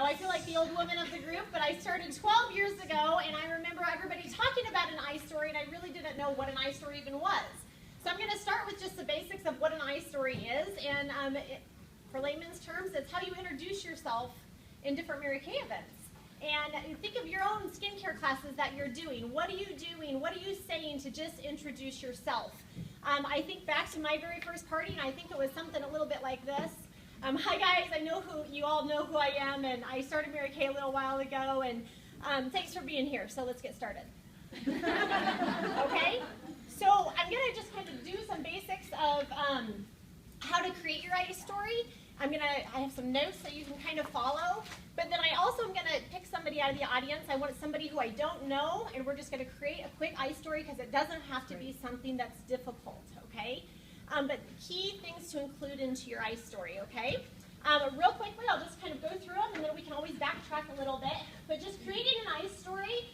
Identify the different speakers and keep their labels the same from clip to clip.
Speaker 1: I feel like the old woman of the group, but I started 12 years ago, and I remember everybody talking about an IStory, and I really didn't know what an IStory even was. So I'm going to start with just the basics of what an IStory is, and for layman's terms, it's how you introduce yourself in different Mary Kay events. And think of your own skincare classes that you're doing. What are you doing? What are you saying to just introduce yourself? I think back to my very first party, and I think it was something a little bit like this. Hi guys, I know you all know who I am, and I started Mary Kay a little while ago, and thanks for being here, so let's get started. Okay? So I'm going to just kind of do some basics of how to create your IStory. I have some notes that you can kind of follow, but then I also am going to pick somebody out of the audience. I want somebody who I don't know, and we're just going to create a quick IStory because it doesn't have to be something that's difficult, okay? But key things to include into your IStory, okay? Real quickly, I'll just kind of go through them, and then we can always backtrack a little bit. But just creating an IStory,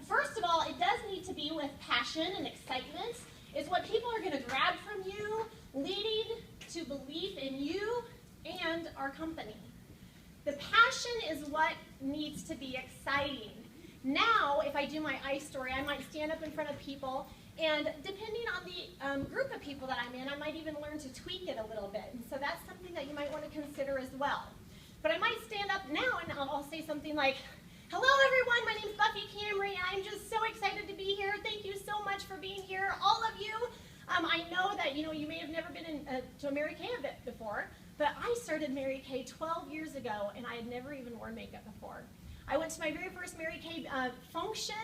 Speaker 1: first of all, it does need to be with passion and excitement. It's what people are going to grab from you, leading to belief in you and our company. The passion is what needs to be exciting. Now, if I do my IStory, I might stand up in front of people, and depending on the group of people that I'm in, I might even learn to tweak it a little bit. And so that's something that you might want to consider as well. But I might stand up now and I'll say something like, "Hello everyone, my name's Buffi, Kamery, and I'm just so excited to be here. Thank you so much for being here, all of you. I know that you may have never been to a Mary Kay event before, but I started Mary Kay 12 years ago, and I had never even worn makeup before. I went to my very first Mary Kay function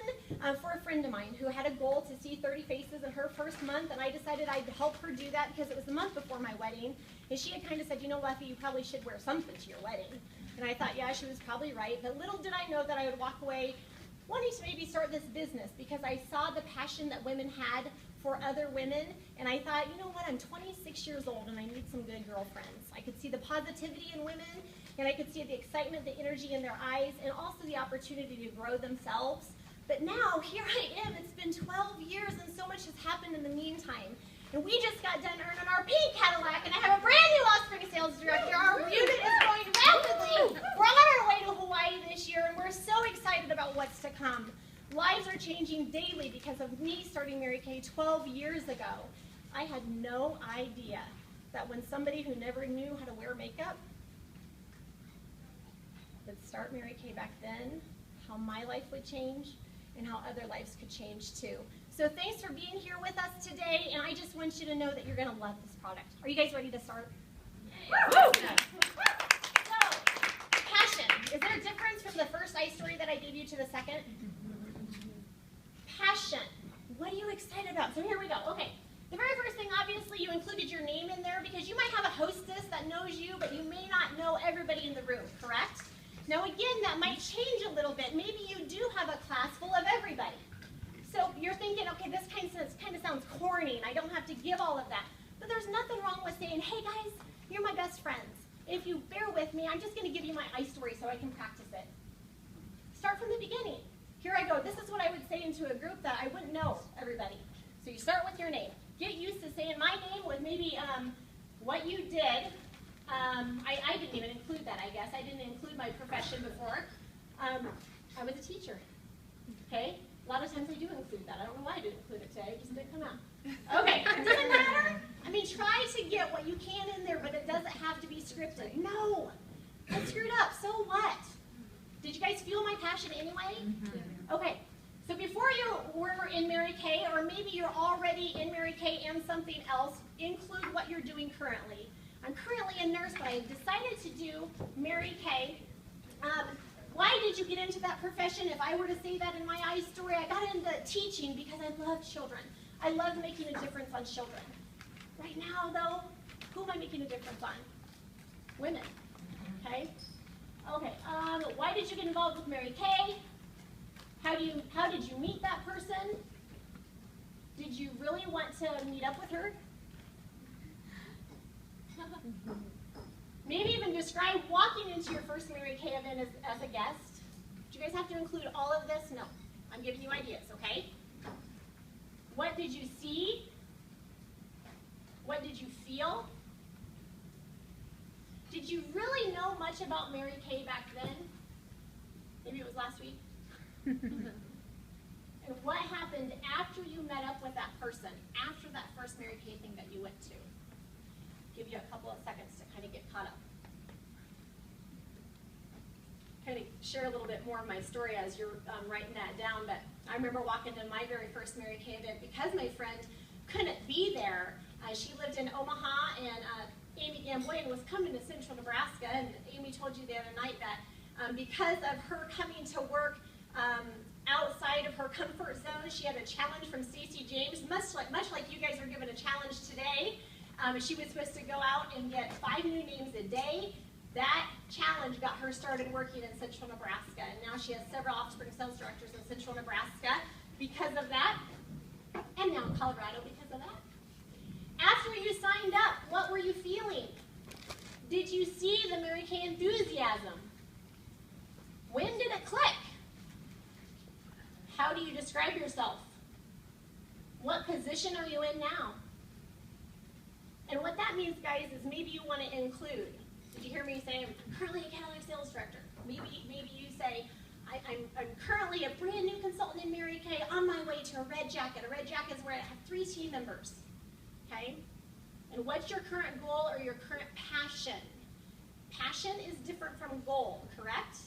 Speaker 1: for a friend of mine who had a goal to see 30 faces in her first month, and I decided I'd help her do that because it was the month before my wedding, and she had kind of said, Buffy, you probably should wear something to your wedding. And I thought, yeah, she was probably right, but little did I know that I would walk away wanting to maybe start this business because I saw the passion that women had for other women, and I thought, you know what, I'm 26 years old and I need some good girlfriends. I could see the positivity in women, and I could see the excitement, the energy in their eyes, and also the opportunity to grow themselves. But now, here I am, it's been 12 years and so much has happened in the meantime. And we just got done earning our pink Cadillac, and I have a brand new Offspring sales director. Our unit is growing rapidly. We're on our way to Hawaii this year, and we're so excited about what's to come. Lives are changing daily because of me starting Mary Kay 12 years ago. I had no idea that when somebody who never knew how to wear makeup would start Mary Kay back then, how my life would change and how other lives could change too. So thanks for being here with us today, and I just want you to know that you're going to love this product. Are you guys ready to start? Woo! So, passion. Is there a difference from the first IStory that I gave you to the second? Passion. What are you excited about? So here we go. Okay. The very first thing, obviously, you included your name in there because you might have a hostess that knows you, but you may not know everybody in the room, correct? Now again, that might change a little bit. Maybe you do have a class full of everybody. So you're thinking, okay, this kind of sounds corny, and I don't have to give all of that. But there's nothing wrong with saying, hey guys, you're my best friends. If you bear with me, I'm just going to give you my IStory so I can practice it. Start from the beginning. Here I go. This is what I would say into a group that I wouldn't know everybody. So you start with your name. Get used to saying my name with maybe what you did. I didn't even include that, I guess. I didn't include my profession before. I was a teacher. Okay? A lot of times I do include that. I don't know why I didn't include it today. It just didn't come out. Okay. It doesn't matter. I mean, try to get what you can in there, but it doesn't have to be scripted. No. I screwed up. So what? Did you guys feel my passion anyway? Mm-hmm. Okay. So before you were in Mary Kay, or maybe you're already in Mary Kay and something else, include what you're doing currently. I'm currently a nurse, but I decided to do Mary Kay. Why did you get into that profession? If I were to say that in my IStory, I got into teaching because I love children. I love making a difference on children. Right now, though, who am I making a difference on? Women. Okay? Okay. Why did you get involved with Mary Kay? How did you meet that person? Did you really want to meet up with her? Maybe even describe walking into your first Mary Kay event as a guest. Do you guys have to include all of this? No. I'm giving you ideas, okay? What did you see? What did you feel? Did you really know much about Mary Kay back then? Maybe it was last week. And what happened after you met up with that person, after that first Mary Kay thing that you went to? Give you a couple of seconds to kind of get caught up. Kind of share a little bit more of my story as you're writing that down, but I remember walking to my very first Mary Kay event because my friend couldn't be there. She lived in Omaha, and Amy Gamboyan was coming to Central Nebraska, and Amy told you the other night that because of her coming to work outside of her comfort zone, she had a challenge from Stacey James, much like you guys are given a challenge today. She was supposed to go out and get 5 new names a day. That challenge got her started working in Central Nebraska, and now she has several offspring sales directors in Central Nebraska because of that, and now in Colorado because of that. After you signed up, what were you feeling? Did you see the Mary Kay enthusiasm? When did it click? How do you describe yourself? What position are you in now? And what that means, guys, is maybe you want to include. Did you hear me say I'm currently a Kamery sales director? Maybe you say I'm currently a brand new consultant in Mary Kay on my way to a red jacket. A red jacket is where I have 3 team members. Okay? And what's your current goal or your current passion? Passion is different from goal, correct?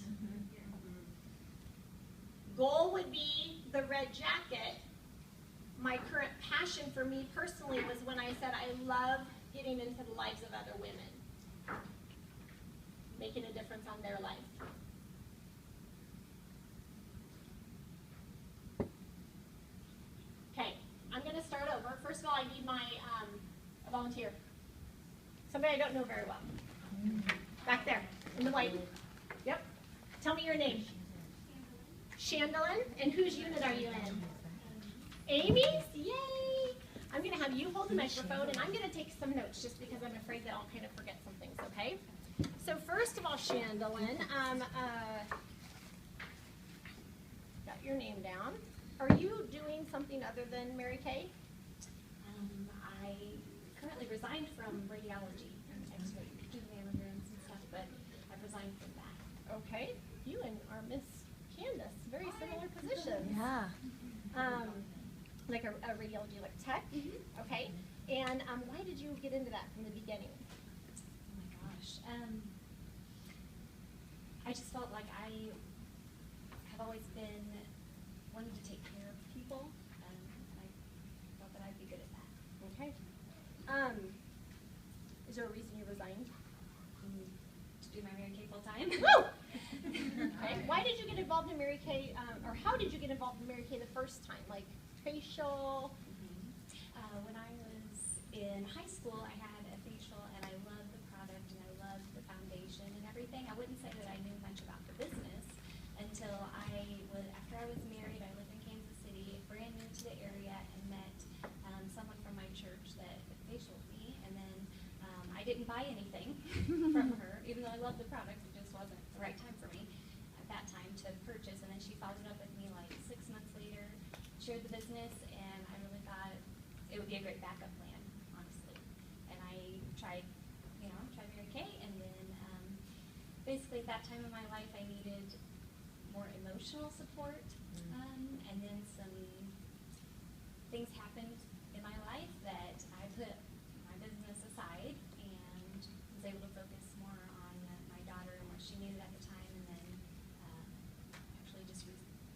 Speaker 1: Goal would be the red jacket. My current passion for me personally was when I said I love getting into the lives of other women, making a difference on their life. Okay, I'm going to start over. First of all, I need my a volunteer. Somebody I don't know very well. Back there, in the white. Yep. Tell me your name. Chandalyn. And whose unit are you in? Amy's? Yay! I'm going to have you hold the microphone, and I'm going to take some notes just because I'm afraid that I'll kind of forget some things, okay? So first of all, Chandalyn, got your name down. Are you doing something other than Mary Kay?
Speaker 2: I currently resigned from radiology and X-ray mammograms and stuff, but I've resigned from that.
Speaker 1: Okay. You and our Miss Candace, very similar positions.
Speaker 3: Yeah.
Speaker 1: Like a radiology, like tech. Okay. And why did you get into that from the beginning?
Speaker 2: Oh my gosh. I just felt like I have always been wanting to take care of people, and I thought that I'd be good at that.
Speaker 1: Okay. Is there a reason you resigned?
Speaker 2: To do my Mary Kay full time.
Speaker 1: Woo! Okay. Why did you get involved in Mary Kay, or how did you get involved in Mary Kay the first time? Like facial?
Speaker 2: When I was in high school, I had a facial, and I loved the product, and I loved the foundation and everything. I wouldn't say that I knew much about the business until after I was married. I lived in Kansas City, brand new to the area, and met someone from my church that facialed me, and then I didn't buy anything from her, even though I loved the product. It just wasn't the right time for me at that time to purchase, and then she followed up with me like 6 months later, shared the business, and I really thought it would be a great backup plan, honestly. And I tried Mary Kay, and then basically at that time in my life I needed more emotional support, and then some things happened in my life that I put my business aside and was able to focus more on my daughter and what she needed at the time, and then actually just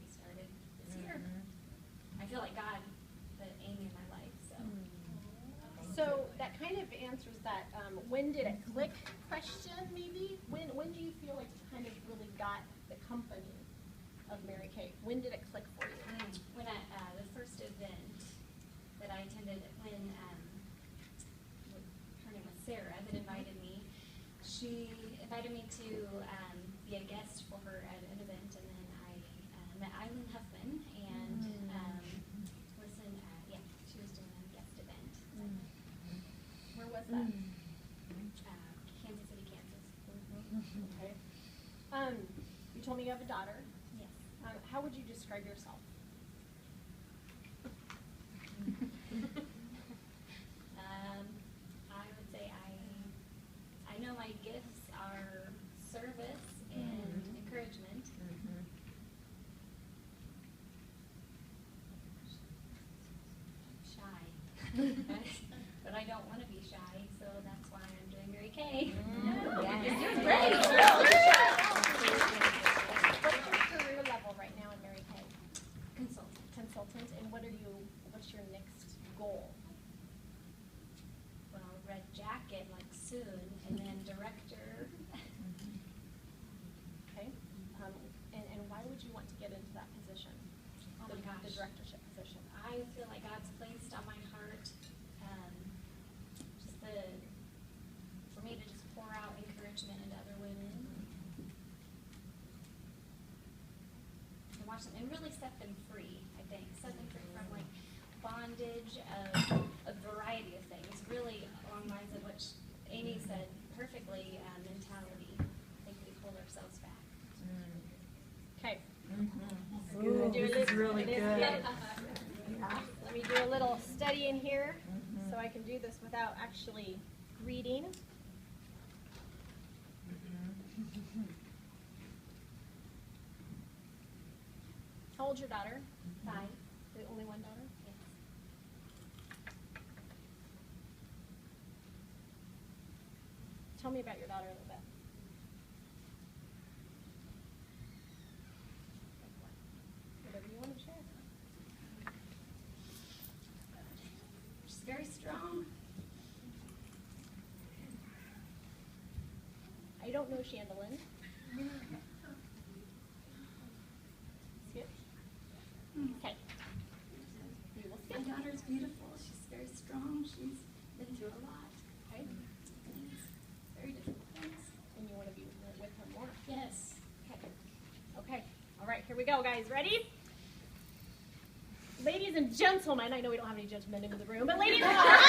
Speaker 2: restarted this year. I feel like God put Amy in my life, so.
Speaker 1: So that kind of answers that when did it click question, maybe? When do you feel like you kind of really got the company of Mary Kay? When did it click for you?
Speaker 2: When the first event that I attended, when her name was Sarah that invited me, she invited me to be a guest for her at an event, and then I met Eileen Huffman, and she was doing a guest event.
Speaker 1: Where was that?
Speaker 2: Kansas City, Kansas.
Speaker 1: Okay. You told me you have a daughter.
Speaker 2: Yes.
Speaker 1: How would you describe yourself?
Speaker 2: I would say I know my gifts don't want to be shy, so that's why I'm doing Mary Kay.
Speaker 1: Yes.
Speaker 2: You're
Speaker 1: Great.
Speaker 2: great.
Speaker 1: What's your career level right now in Mary Kay? Consultant, and what's your next goal?
Speaker 2: Well, red jacket, like soon, and then director.
Speaker 1: Okay. And why would you want to get into that position?
Speaker 2: Oh my gosh.
Speaker 1: The directorship position.
Speaker 2: I feel like God's placed on my heart for me to just pour out encouragement into other women and watch them and really set them free. I think set them free from like bondage of a variety of things. Really along the lines of what Amy said perfectly. Mentality. I think we hold ourselves back.
Speaker 1: Okay.
Speaker 3: Ooh, this is really good.
Speaker 1: Let me do a little studying here so I can do this without actually reading. How old's your daughter?
Speaker 2: 5.
Speaker 1: The only one daughter?
Speaker 2: Yes.
Speaker 1: Tell me about your daughter a little bit. Whatever you want to share.
Speaker 2: She's very strong.
Speaker 1: I don't know Chandlin. Skip. Okay. We will skip.
Speaker 2: My daughter's beautiful. She's very strong. She's been through a lot.
Speaker 1: Okay.
Speaker 2: Things, very difficult things.
Speaker 1: And you want to be with her more.
Speaker 2: Yes.
Speaker 1: Okay. Okay. All right, here we go, guys. Ready? Ladies and gentlemen, I know we don't have any gentlemen in the room, but ladies and gentlemen.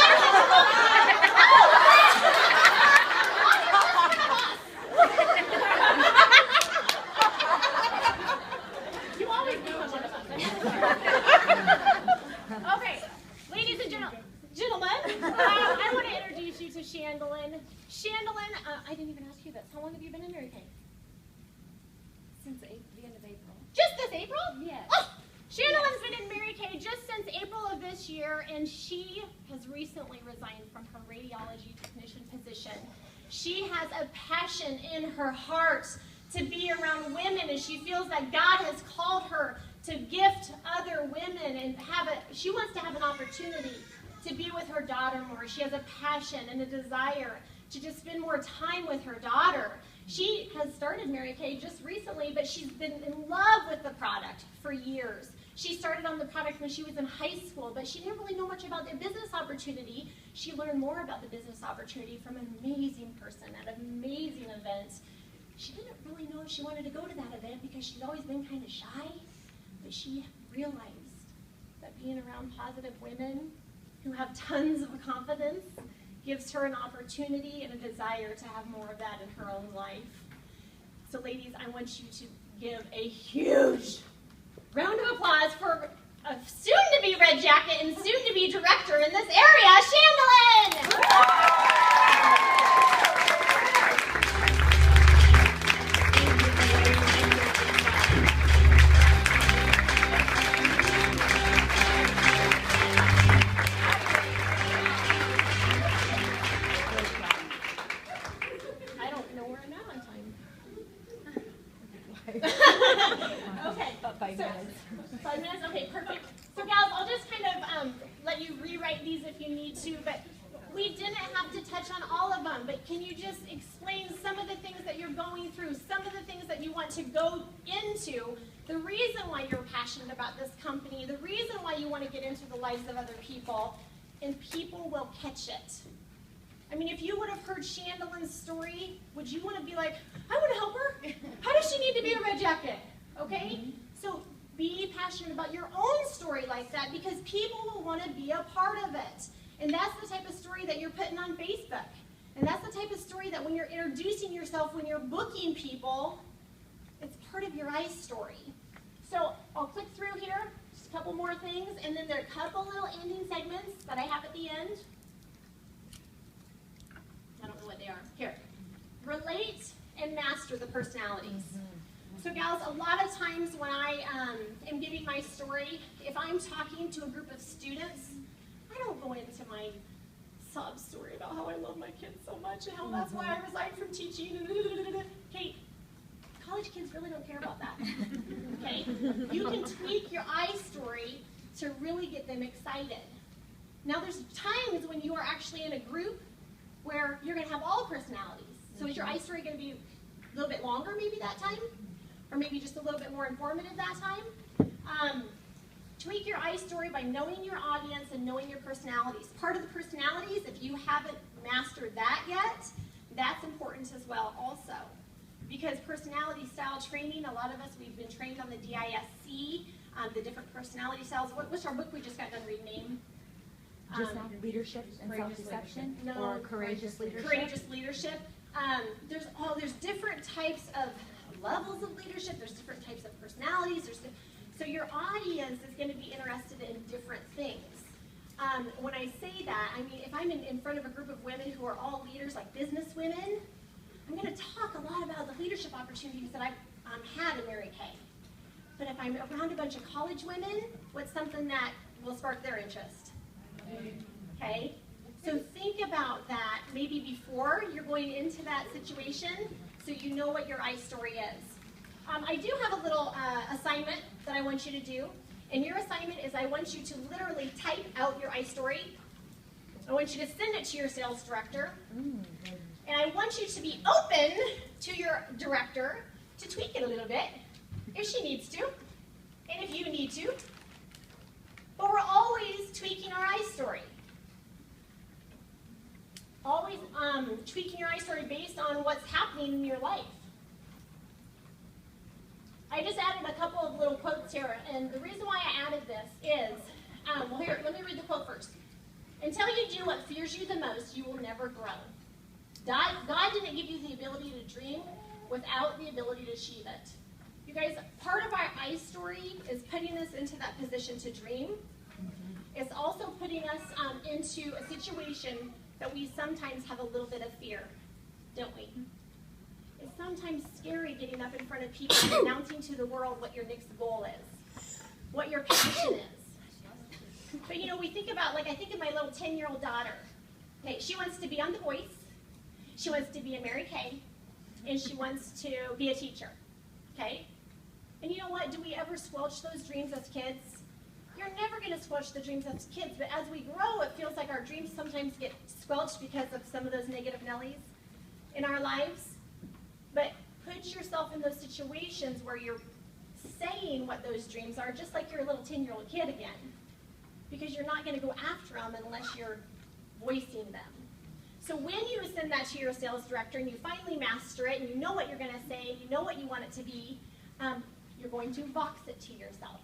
Speaker 1: You always do one of us. Okay, ladies and gentlemen, I want to introduce you to Chandlin. Chandlin, I didn't even ask you this. How long have you been in Mary Kay?
Speaker 2: Since the end of April.
Speaker 1: Just this April?
Speaker 2: Yes.
Speaker 1: Oh, Chandlin's been in Mary Kay just since April of this year, and she has recently resigned from her radiology technician position. She has a passion in her heart to be around women, and she feels that God has called her to gift other women and she wants to have an opportunity to be with her daughter more. She has a passion and a desire to just spend more time with her daughter. She has started Mary Kay just recently, but she's been in love with the product for years. She started on the product when she was in high school, but she didn't really know much about the business opportunity. She learned more about the business opportunity from an amazing person at an amazing event. She didn't really know if she wanted to go to that event because she's always been kind of shy, but she realized that being around positive women who have tons of confidence gives her an opportunity and a desire to have more of that in her own life. So ladies, I want you to give a huge round of applause for a soon-to-be red jacket and soon-to-be director in this area, Chandlin! I don't know where I'm at on time. Okay.
Speaker 3: About 5 minutes.
Speaker 1: 5 minutes? Okay, perfect. So gals, I'll just kind of let you rewrite these if you need to, but we didn't have to touch on all of them, but can you just explain some of the things that you're going through, some of the things that you want to go into, the reason why you're passionate about this company, the reason why you want to get into the lives of other people, and people will catch it. I mean, if you would have heard Chandlin's story, would you want to be like, I want to help her? How does she need to be a red jacket? Okay? So be passionate about your own story like that because people will want to be a part of it. And that's the type of story that you're putting on Facebook. And that's the type of story that when you're introducing yourself, when you're booking people, it's part of your IStory. So I'll click through here, just a couple more things, and then there are a couple little ending segments that I have at the end. I don't know what they are. Here. Relate and master the personalities. So gals, a lot of times when I am giving my story, if I'm talking to a group of students, I don't go into my sob story about how I love my kids so much and how that's why I resigned from teaching. Okay, college kids really don't care about that. Okay, you can tweak your IStory to really get them excited. Now there's times when you are actually in a group where you're going to have all personalities. So is your IStory going to be a little bit longer maybe that time? Or maybe just a little bit more informative that time? Tweak your IStory by knowing your audience and knowing your personalities. Part of the personalities, if you haven't mastered that yet, that's important as well also. Because personality style training, a lot of us, we've been trained on the DISC, the different personality styles. What's our book we just got done reading?
Speaker 3: Just leadership and self-deception?
Speaker 1: No,
Speaker 3: or courageous leadership?
Speaker 1: Courageous leadership. There's different types of levels of leadership. There's different types of personalities. So your audience is going to be interested in different things. When I say that, I mean if I'm in front of a group of women who are all leaders, like business women, I'm going to talk a lot about the leadership opportunities that I've had in Mary Kay. But if I'm around a bunch of college women, what's something that will spark their interest? Okay? So think about that maybe before you're going into that situation so you know what your IStory is. I do have a little assignment that I want you to do. And your assignment is I want you to literally type out your IStory. I want you to send it to your sales director. And I want you to be open to your director to tweak it a little bit if she needs to and if you need to. But we're always tweaking our IStory. Always tweaking your IStory based on what's happening in your life. I just added a couple of little quotes here, and the reason why I added this is, well here, let me read the quote first. Until you do what fears you the most, you will never grow. God didn't give you the ability to dream without the ability to achieve it. You guys, part of our IStory is putting us into that position to dream. It's also putting us into a situation that we sometimes have a little bit of fear, don't we? It's sometimes scary getting up in front of people and announcing to the world what your next goal is, what your passion is. But you know, we think about, like I think of my little 10-year-old daughter. Okay, she wants to be on The Voice, she wants to be a Mary Kay, and she wants to be a teacher. Okay? And you know what? Do we ever squelch those dreams as kids? You're never going to squelch the dreams as kids, but as we grow, it feels like our dreams sometimes get squelched because of some of those negative Nellies in our lives. But put yourself in those situations where you're saying what those dreams are, just like you're a little 10-year-old kid again. Because you're not going to go after them unless you're voicing them. So when you send that to your sales director and you finally master it and you know what you're going to say and you know what you want it to be, you're going to box it to yourself.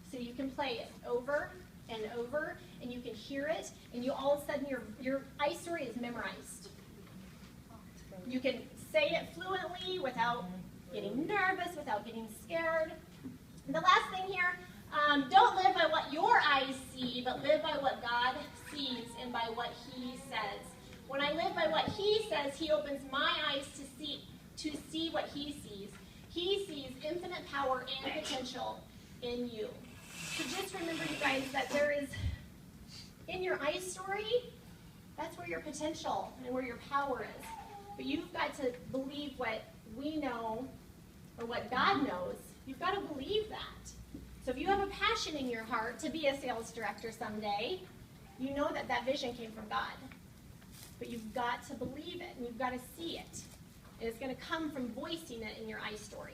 Speaker 1: So you can play it over and over and you can hear it and you all of a sudden your IStory is memorized. You can say it fluently without getting nervous, without getting scared. And the last thing here, don't live by what your eyes see, but live by what God sees and by what He says. When I live by what He says, He opens my eyes to see what He sees. He sees infinite power and potential in you. So just remember, you guys, that there is, in your IStory, that's where your potential and where your power is. But you've got to believe what we know, or what God knows. You've got to believe that. So if you have a passion in your heart to be a sales director someday, you know that that vision came from God. But you've got to believe it, and you've got to see it. And it's going to come from voicing it in your IStory.